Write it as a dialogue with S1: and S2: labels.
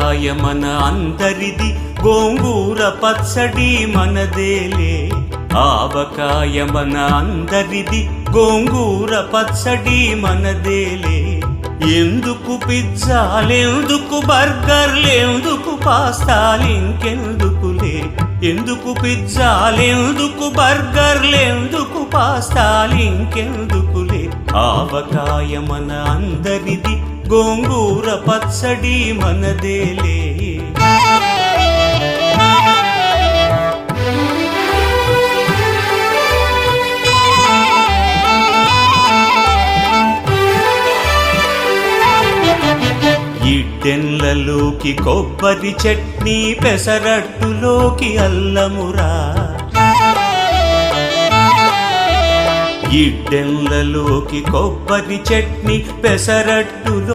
S1: ఆవకాయ మన అందరిది, గోంగూర పచ్చడి మనదేలే. ఆవకాయ మన అందరిది, గోంగూర పచ్చడి మనదేలే. ఎందుకు పిజ్జాలెందుకు బర్గర్లెందుకు పాస్తాలింకెందుకులే. ఎందుకు పిజ్జాలెందుకు బర్గర్లెందుకు పాస్తాలింకెందుకులే. ఆవకాయ మన అందరిది, గోంగూర పచ్చడి మనదేలే. ఇడ్డెన్లలోకి కొబ్బరి చట్నీ, పెసరట్టులోకి అల్లమురా. ఇడ్డెన్లలోకి కొబ్బరి చట్నీ, పెసరట్టులో